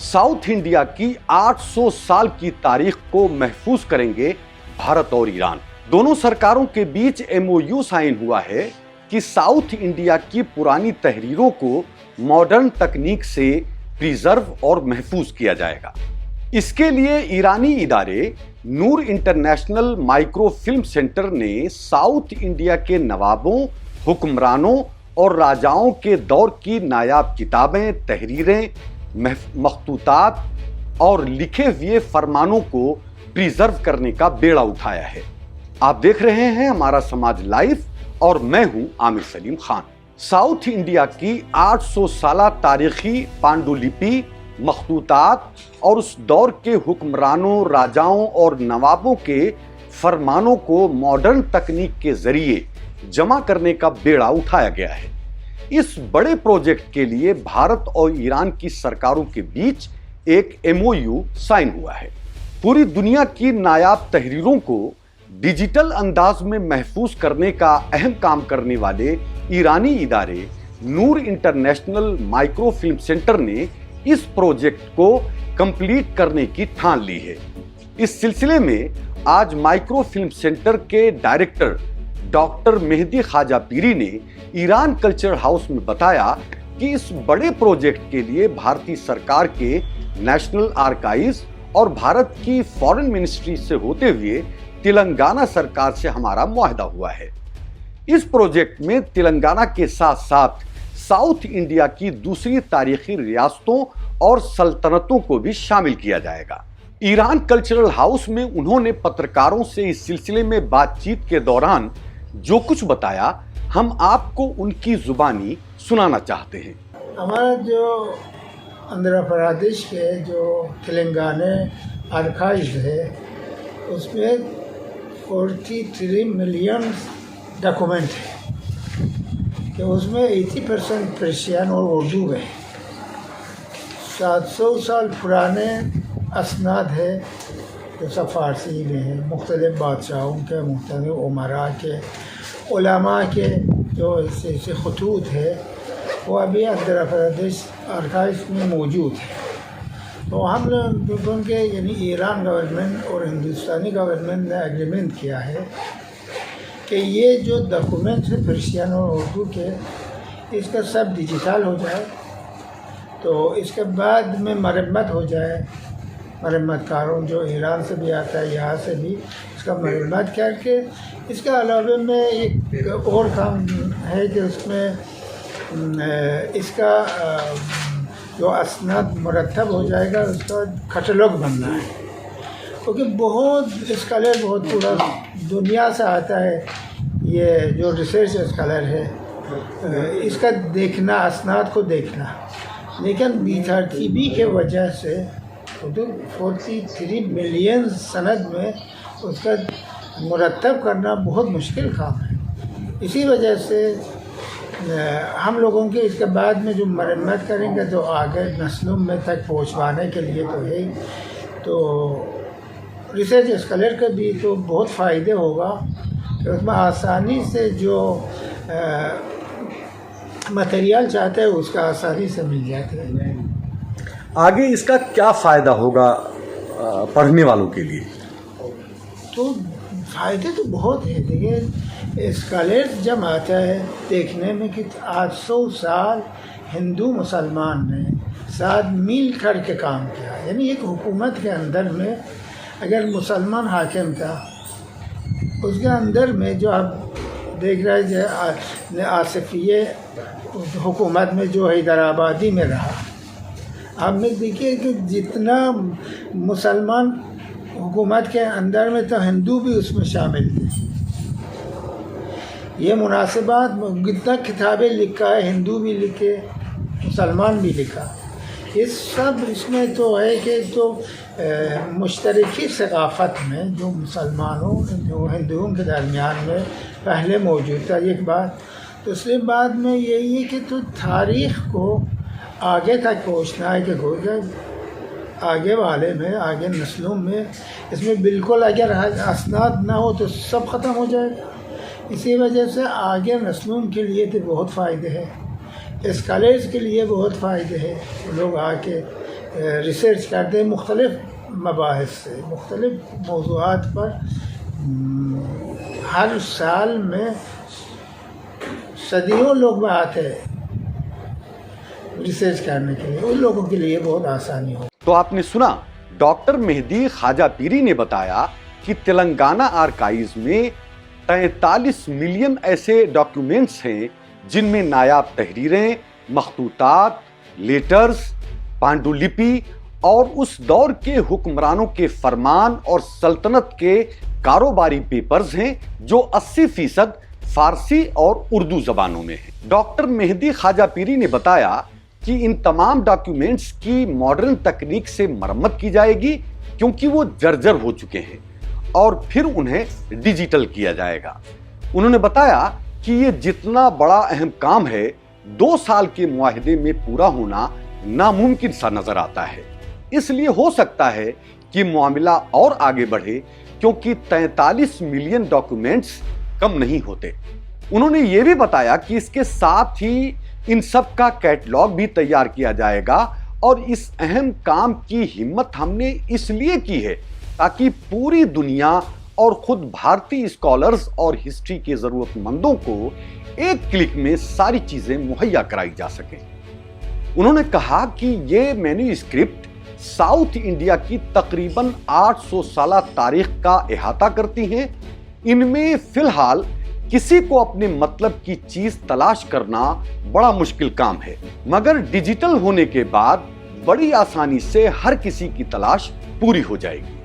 South India की 800 साल की तारीख को महफूज करेंगे भारत और ईरान। दोनों सरकारों के बीच एमओयू साइन हुआ है कि साउथ इंडिया की पुरानी तहरीरों को मॉडर्न तकनीक से प्रिजर्व और महफूज किया जाएगा। इसके लिए ईरानी इदारे नूर इंटरनेशनल माइक्रो फिल्म सेंटर ने साउथ इंडिया के नवाबों, हुक्मरानों और राजाओं के दौर की नायाब किताबें, तहरीरें, मखतूतात और लिखे हुए फरमानों को प्रिजर्व करने का बेड़ा उठाया है। आप देख रहे हैं हमारा समाज लाइव और मैं हूं आमिर सलीम खान। साउथ इंडिया की 800 साला तारीखी पांडुलिपि, मखतूतात और उस दौर के हुक्मरानों, राजाओं और नवाबों के फरमानों को मॉडर्न तकनीक के जरिए जमा करने का बेड़ा उठाया गया है। इस बड़े प्रोजेक्ट के लिए भारत और ईरान की सरकारों के बीच एक एमओयू साइन हुआ है। पूरी दुनिया की नायाब तहरीरों को डिजिटल अंदाज में महफूज करने का अहम काम करने वाले ईरानी इदारे नूर इंटरनेशनल माइक्रो फिल्म सेंटर ने इस प्रोजेक्ट को कंप्लीट करने की ठान ली है। इस सिलसिले में आज माइक्रो फिल्म सेंटर के डायरेक्टर डॉक्टर मेहदी ख्वाजा पीरी ने ईरान कल्चर हाउस में बताया कि इस बड़े प्रोजेक्ट के लिए भारतीय सरकार के नेशनल आर्काइव्स और भारत की फॉरेन मिनिस्ट्री से होते हुए तेलंगाना सरकार से हमारा मुआहदा हुआ है। इस प्रोजेक्ट में तेलंगाना के साथ साथ साउथ इंडिया की दूसरी तारीखी रियासतों और सल्तनतों को भी शामिल किया जाएगा। ईरान कल्चरल हाउस में उन्होंने पत्रकारों से इस सिलसिले में बातचीत के दौरान जो कुछ बताया, हम आपको उनकी जुबानी सुनाना चाहते हैं। हमारा जो आंध्र प्रदेश के जो तेलंगाना आर्काइव है उसमें 43 मिलियन डॉक्यूमेंट है कि उसमें 80% पर्शियन और उर्दू है। 700 साल पुराने असनाद है जो सब फारसी में है, मुख्तलिफ बादशाहों के, मुख्तलिफ उमरा के, उलमा के जो ऐसे खतूत है वो अभी आंध्र प्रदेश आर्काइव में मौजूद है। तो हम लोगों के यानी ईरान गवर्नमेंट और हिंदुस्तानी गवर्नमेंट ने एग्रीमेंट किया है कि ये जो डॉक्यूमेंट्स है पर्शियन और उर्दू के, इसका सब डिजिटल हो जाए, तो इसके बाद में मरम्मत हो जाए। मरम्मतकारों जो ईरान से भी आता है, यहाँ से भी इसका मरम्मत करके, इसके अलावा में एक और काम है कि उसमें इसका जो असनाद मुरतब हो जाएगा, उसका कैटलॉग बनना है, क्योंकि बहुत स्कॉलर बहुत पूरा दुनिया से आता है, ये जो रिसर्च स्कॉलर है इसका देखना, असनाद को देखना, लेकिन बेतरतीबी के वजह से 43 मिलियन सनद में उसका मुरतब करना बहुत मुश्किल काम है। इसी वजह से हम लोगों के इसके बाद में जो मरम्मत करेंगे तो आगे नस्लों में तक पहुंचवाने के लिए तो है, तो रिसर्च स्कॉलर का भी तो बहुत फ़ायदे होगा कि उसमें आसानी से जो मटेरियल चाहते हैं उसका आसानी से मिल जाता है। आगे इसका क्या फ़ायदा होगा पढ़ने वालों के लिए? तो फ़ायदे तो बहुत हैं। देखिए, स्कॉलर जब आता है देखने में कि 800 साल हिंदू मुसलमान ने साथ मिल कर के काम किया, यानी एक हुकूमत के अंदर में अगर मुसलमान हाकिम था, उसके अंदर में जो आप देख रहे हैं आसिफिये हुकूमत में जो हैदराबादी में रहा, आपने देखिए कि जितना मुसलमान हुकूमत के अंदर में तो हिंदू भी उसमें शामिल थे। ये मुनासिबात कितना किताबें लिखा है, हिंदू भी लिखे, मुसलमान भी लिखा, ये सब इसमें तो है कि जो मुश्तरकी सकाफ़त में जो मुसलमानों जो हिंदुओं के दरमियान में पहले मौजूद था एक बात। दूसरी बात में यही है कि तो तारीख़ को आगे तक पहुँचना है कि आगे वाले में, आगे नस्लों में इसमें बिल्कुल अगर असनाद ना हो तो सब ख़त्म हो जाएगा। इसी वजह से आगे नस्लों के लिए तो बहुत फ़ायदे हैं, स्कॉलर्स के लिए बहुत फ़ायदे हैं। लोग आके ریسرچ کرتے ہیں مختلف مباحث سے، مختلف موضوعات پر. ہر سال میں صدیوں لوگ آتے ہیں ریسرچ کرنے کے لیے، ان لوگوں کے لیے بہت آسانی ہو. تو آپ نے سنا ڈاکٹر مہدی خواجہ پیری نے بتایا کہ تلنگانہ آرکائیوز میں 43 ملین ایسے ڈاکیومنٹس ہیں جن میں نایاب تحریریں، مخطوطات، لیٹرز، پانڈولپی اور اس دور کے حکمرانوں کے فرمان اور سلطنت کے کاروباری پیپرز ہیں جو 80% فارسی اور اردو زبانوں میں ہیں. ڈاکٹر مہدی خواجہ پیری نے بتایا کہ ان تمام ڈاکیومنٹس کی ماڈرن تکنیک سے مرمت کی جائے گی کیونکہ وہ جرجر ہو چکے ہیں اور پھر انہیں ڈیجیٹل کیا جائے گا. انہوں نے بتایا کہ یہ جتنا بڑا اہم کام ہے 2 سال کے معاہدے میں پورا ہونا ناممکن سا نظر آتا ہے. اس لیے ہو سکتا ہے کہ معاملہ اور آگے بڑھے کیونکہ 43 ملین ڈاکیومنٹس کم نہیں ہوتے. انہوں نے یہ بھی بتایا کہ اس کے ساتھ ہی ان سب کا کیٹلاگ بھی تیار کیا جائے گا اور اس اہم کام کی ہمت ہم نے اس لیے کی ہے تاکہ پوری دنیا اور خود بھارتی اسکالرز اور ہسٹری کے ضرورت مندوں کو ایک کلک میں ساری چیزیں مہیا کرائی جا سکیں. انہوں نے کہا کہ یہ مینواسکرپٹ ساؤتھ انڈیا کی تقریباً 800 سالہ تاریخ کا احاطہ کرتی ہیں. ان میں فی الحال کسی کو اپنے مطلب کی چیز تلاش کرنا بڑا مشکل کام ہے، مگر ڈیجیٹل ہونے کے بعد بڑی آسانی سے ہر کسی کی تلاش پوری ہو جائے گی.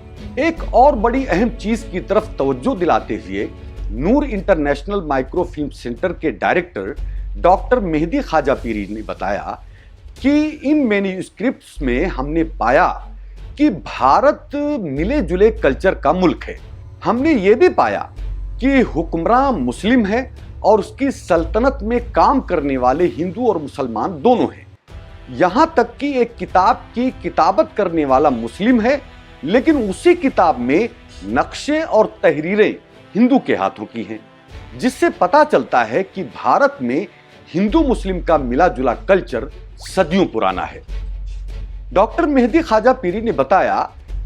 ایک اور بڑی اہم چیز کی طرف توجہ دلاتے ہوئے نور انٹرنیشنل مائکرو فلم سینٹر کے ڈائریکٹر ڈاکٹر مہدی خواجہ پیری نے بتایا کہ ان مینواسکرپٹس میں ہم نے پایا کہ بھارت ملے جلے کلچر کا ملک ہے. ہم نے یہ بھی پایا کہ حکمراں مسلم ہے اور اس کی سلطنت میں کام کرنے والے ہندو اور مسلمان دونوں ہیں. یہاں تک کہ ایک کتاب کی کتابت کرنے والا مسلم ہے لیکن اسی کتاب میں نقشے اور تحریریں ہندو کے ہاتھوں کی ہیں، جس سے پتہ چلتا ہے کہ بھارت میں ہندو مسلم کا ملا جلا کلچر صدیوں پرانا ہے. ڈاکٹر مہدی خواجہ پیری نے بتایا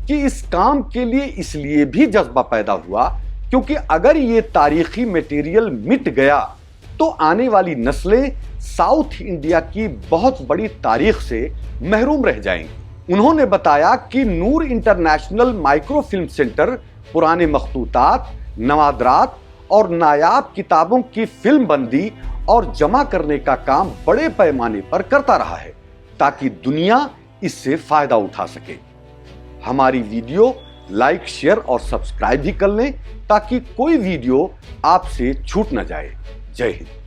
کہ اس کام کے لیے اس لیے بھی جذبہ پیدا ہوا کیونکہ اگر یہ تاریخی میٹیریل مٹ گیا تو آنے والی نسلیں ساؤتھ انڈیا کی بہت بڑی تاریخ سے محروم رہ جائیں گی. انہوں نے بتایا کہ نور انٹرنیشنل مائکرو فلم سینٹر پرانے مخطوطات، نوادرات اور نایاب کتابوں کی فلم بندی اور جمع کرنے کا کام بڑے پیمانے پر کرتا رہا ہے تاکہ دنیا اس سے فائدہ اٹھا سکے. ہماری ویڈیو لائک، شیئر اور سبسکرائب بھی کر لیں تاکہ کوئی ویڈیو آپ سے چھوٹ نہ جائے. جے ہند.